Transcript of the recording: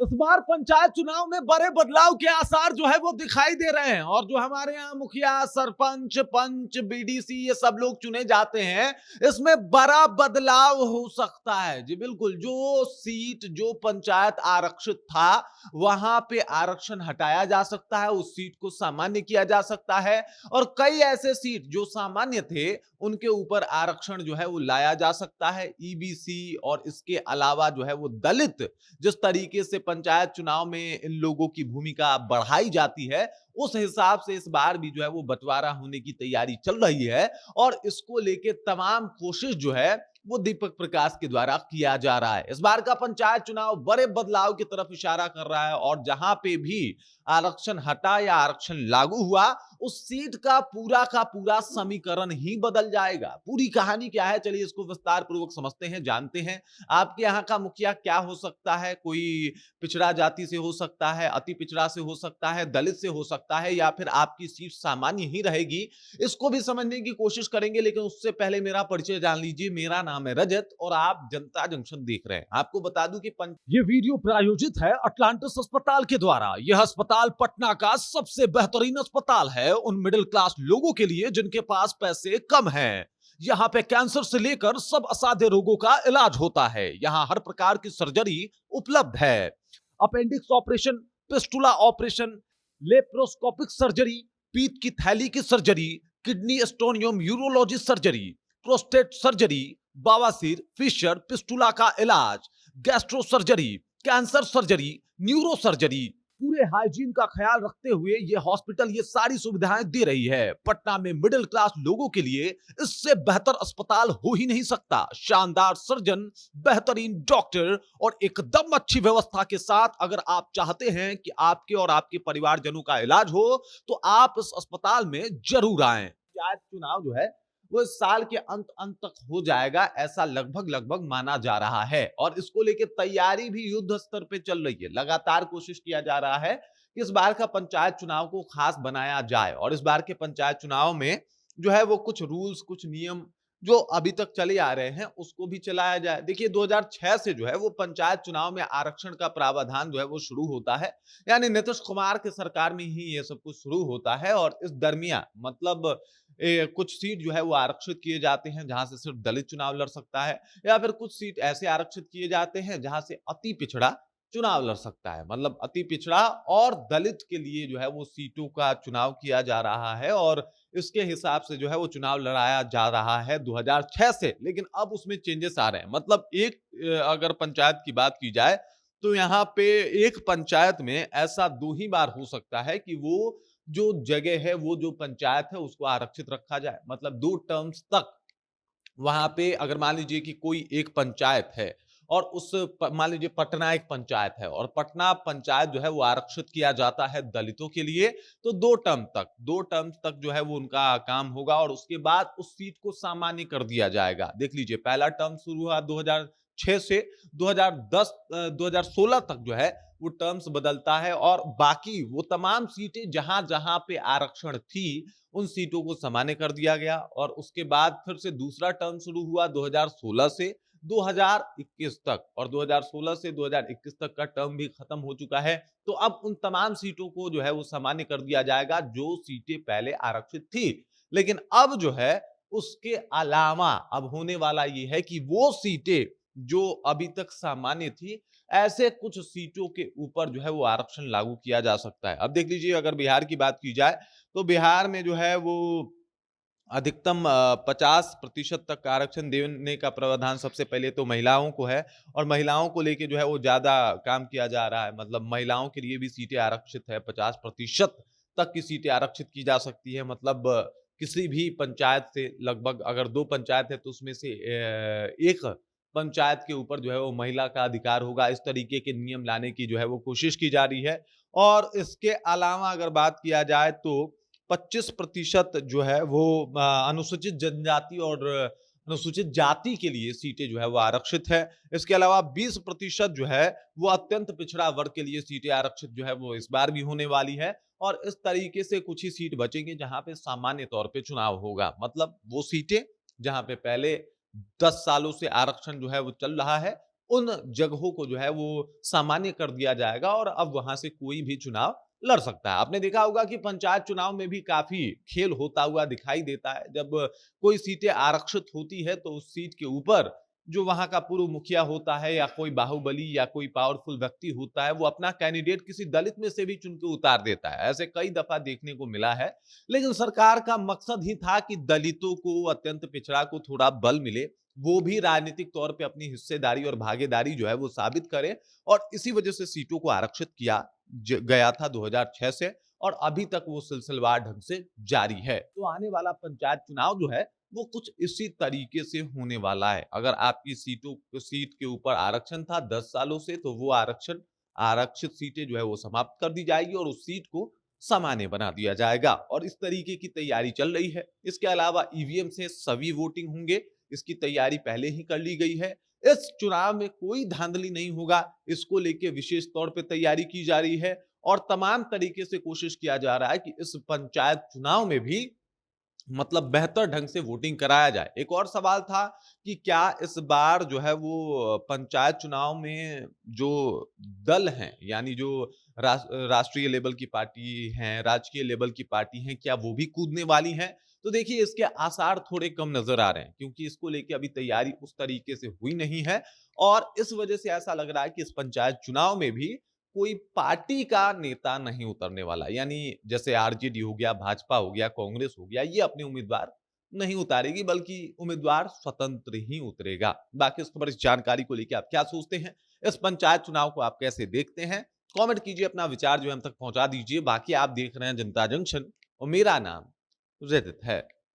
इस बार पंचायत चुनाव में बड़े बदलाव के आसार जो है वो दिखाई दे रहे हैं और जो हमारे यहाँ मुखिया, सरपंच, पंच, बीडीसी ये सब लोग चुने जाते हैं, इसमें बड़ा बदलाव हो सकता है। जी बिल्कुल, जो सीट जो पंचायत आरक्षित था वहां पे आरक्षण हटाया जा सकता है, उस सीट को सामान्य किया जा सकता है और कई ऐसे सीट जो सामान्य थे उनके ऊपर आरक्षण जो है वो लाया जा सकता है। ईबीसी और इसके अलावा जो है वो दलित, जिस तरीके से पंचायत चुनाव में इन लोगों की भूमिका बढ़ाई जाती है, उस हिसाब से इस बार भी जो है वो बंटवारा होने की तैयारी चल रही है और इसको लेके तमाम कोशिश जो है वो दीपक प्रकाश के द्वारा किया जा रहा है। इस बार का पंचायत चुनाव बड़े बदलाव की तरफ इशारा कर रहा है और जहां पे भी आरक्षण हटा या आरक्षण लागू हुआ, उस सीट का पूरा समीकरण ही बदल जाएगा। पूरी कहानी क्या है, चलिए इसको विस्तार पूर्वक समझते हैं, जानते हैं। आपके यहाँ का मुखिया क्या हो सकता है? कोई पिछड़ा जाति से हो सकता है, अति पिछड़ा से हो सकता है, दलित से हो सकता है या फिर आपकी सीट सामान्य ही रहेगी। इसको भी समझने की कोशिश करेंगे, लेकिन उससे पहले मेरा परिचय जान लीजिए। मेरा नाम है रजत और आप जनता जंक्शन देख रहे हैं। आपको बता दूं कि ये वीडियो प्रायोजित है अटलांटिस अस्पताल के द्वारा। यह अस्पताल पटना का सबसे बेहतरीन अस्पताल है उन मिडिल क्लास लोगों के लिए जिनके पास पैसे कम हैं। यहाँ पे कैंसर से लेकर सब असाध्य रोगों का इलाज होता है। यहाँ हर प्रकार की सर्जरी उपलब्ध है। Appendix operation, fistula operation, laparoscopic surgery, पीत की थैली की सर्जरी, किडनी स्टोन एवं यूरोलॉजी सर्जरी, प्रोस्टेट सर्जरी, बवासीर, फिशर, पिस्टुला का इलाज, gastro surgery, cancer surgery, neuro surgery, पूरे हाइजीन का ख्याल रखते हुए ये हॉस्पिटल ये सारी सुविधाएं दे रही है। पटना में मिडिल क्लास लोगों के लिए इससे बेहतर अस्पताल हो ही नहीं सकता। शानदार सर्जन, बेहतरीन डॉक्टर और एकदम अच्छी व्यवस्था के साथ अगर आप चाहते हैं कि आपके और आपके परिवारजनों का इलाज हो तो आप इस अस्पताल में जरूर आएं। पंचायत चुनाव जो है वो इस साल के अंत तक हो जाएगा, ऐसा लगभग माना जा रहा है और इसको लेके तैयारी भी युद्ध स्तर पे चल रही है। लगातार कोशिश किया जा रहा है कि इस बार का पंचायत चुनाव को खास बनाया जाए और इस बार के पंचायत चुनाव में जो है वो कुछ रूल्स, कुछ नियम जो अभी तक चले आ रहे हैं उसको भी चलाया जाए। देखिए 2006 से जो है वो पंचायत चुनाव में आरक्षण का प्रावधान जो है वो शुरू होता है, यानी नीतीश कुमार के सरकार में ही ये सब कुछ शुरू होता है और इस दरमियान मतलब कुछ सीट जो है वो आरक्षित किए जाते हैं जहां से सिर्फ दलित चुनाव लड़ सकता है या फिर कुछ सीट ऐसे आरक्षित किए जाते हैं जहां से अति पिछड़ा चुनाव लड़ सकता है। मतलब अति पिछड़ा और दलित के लिए जो है वो सीटों का चुनाव किया जा रहा है और इसके हिसाब से जो है वो चुनाव लड़ाया जा रहा है 2006 से। लेकिन अब उसमें चेंजेस आ रहे हैं। मतलब एक अगर पंचायत की बात की जाए तो यहाँ पे एक पंचायत में ऐसा 2 ही बार हो सकता है कि वो जो जगह है, वो जो पंचायत है उसको आरक्षित रखा जाए। मतलब 2 टर्म्स तक वहां पे अगर मान लीजिए कि कोई एक पंचायत है और मान लीजिए पटना एक पंचायत है और पटना पंचायत जो है वो आरक्षित किया जाता है दलितों के लिए, तो 2 टर्म तक जो है वो उनका काम होगा और उसके बाद उस सीट को सामान्य कर दिया जाएगा। देख लीजिए पहला टर्म शुरू हुआ 2006 से 2016 तक जो है वो टर्म्स बदलता है और बाकी वो तमाम सीटें जहां जहां पे आरक्षण थी उन सीटों को सामान्य कर दिया गया और उसके बाद फिर से दूसरा टर्म शुरू हुआ 2016 से 2021 तक और 2016 से 2021 तक का टर्म भी खत्म हो चुका है। तो अब उन तमाम सीटों को जो है वो सामान्य कर दिया जाएगा जो सीटें पहले आरक्षित थी। लेकिन अब जो है उसके अलावा अब होने वाला ये है कि वो सीटें जो अभी तक सामान्य थी, ऐसे कुछ सीटों के ऊपर जो है वो आरक्षण लागू किया जा सकता है। अब देख लीजिए अगर बिहार की बात की जाए तो बिहार में जो है वो अधिकतम 50% तक आरक्षण देने का प्रावधान सबसे पहले तो महिलाओं को है और महिलाओं को लेके जो है वो ज्यादा काम किया जा रहा है। मतलब महिलाओं के लिए भी सीटें आरक्षित है, 50% तक की सीटें आरक्षित की जा सकती है। मतलब किसी भी पंचायत से लगभग अगर 2 पंचायत है तो उसमें से एक पंचायत के ऊपर जो है वो महिला का अधिकार होगा। इस तरीके के नियम लाने की जो है वो कोशिश की जा रही है और इसके अलावा अगर बात किया जाए तो 25% जो है वो अनुसूचित जनजाति और अनुसूचित जाति के लिए सीटें जो है वो आरक्षित है। इसके अलावा 20% जो है वो अत्यंत पिछड़ा वर्ग के लिए सीटें आरक्षित जो है वो इस बार भी होने वाली है और इस तरीके से कुछ ही सीट बचेंगे जहां पे सामान्य तौर पे चुनाव होगा। मतलब वो सीटें जहां पे पहले 10 सालों से आरक्षण जो है वो चल रहा है उन जगहों को जो है वो सामान्य कर दिया जाएगा और अब वहां से कोई भी चुनाव लड़ सकता है। आपने देखा होगा कि पंचायत चुनाव में भी काफी खेल होता हुआ दिखाई देता है। जब कोई सीटें आरक्षित होती है तो उस सीट के ऊपर जो वहां का पूर्व मुखिया होता है या कोई बाहुबली या कोई पावरफुल व्यक्ति होता है, वो अपना कैंडिडेट किसी दलित में से भी चुन के उतार देता है। ऐसे कई दफा देखने को मिला है। लेकिन सरकार का मकसद ही था कि दलितों को, अत्यंत पिछड़ा को थोड़ा बल मिले, वो भी राजनीतिक तौर पे अपनी हिस्सेदारी और भागीदारी जो है वो साबित करे, और इसी वजह से सीटों को आरक्षित किया गया था 2006 से, और अभी तक वो सिलसिलेवार ढंग से जारी है। तो आने वाला पंचायत चुनाव जो है वो कुछ इसी तरीके से होने वाला है। अगर आपकी सीट के ऊपर आरक्षण था 10 सालों से, तो वो आरक्षित सीटें जो है वो समाप्त कर दी जाएगी और उस सीट को सामान्य बना दिया जाएगा, और इस तरीके की तैयारी चल रही है। इसके अलावा ईवीएम से सभी वोटिंग होंगे, इसकी तैयारी पहले ही कर ली गई है। इस चुनाव में कोई धांधली नहीं होगा, इसको लेके विशेष तौर पे तैयारी की जा रही है, और तमाम तरीके से कोशिश किया जा रहा है कि इस पंचायत चुनाव में भी मतलब बेहतर ढंग से वोटिंग कराया जाए। एक और सवाल था कि क्या इस बार जो है वो पंचायत चुनाव में जो दल हैं, यानी जो राष्ट्रीय लेवल की पार्टी हैं, राजकीय लेवल की पार्टी हैं, क्या वो भी कूदने वाली हैं? तो देखिए, इसके आसार थोड़े कम नजर आ रहे हैं, क्योंकि इसको लेके अभी तैयारी उस तरीके से हुई नहीं है, और इस वजह से ऐसा लग रहा है कि इस पंचायत चुनाव में भी कोई पार्टी का नेता नहीं उतरने वाला। यानी जैसे आरजेडी हो गया, भाजपा हो गया, कांग्रेस हो गया, ये अपने उम्मीदवार नहीं उतारेगी, बल्कि उम्मीदवार स्वतंत्र ही उतरेगा। बाकी इस खबर, इस जानकारी को लेकर आप क्या सोचते हैं? इस पंचायत चुनाव को आप कैसे देखते हैं? कमेंट कीजिए, अपना विचार जो है हम तक पहुंचा दीजिए। बाकी आप देख रहे हैं जनता जंक्शन और मेरा नाम रजत है।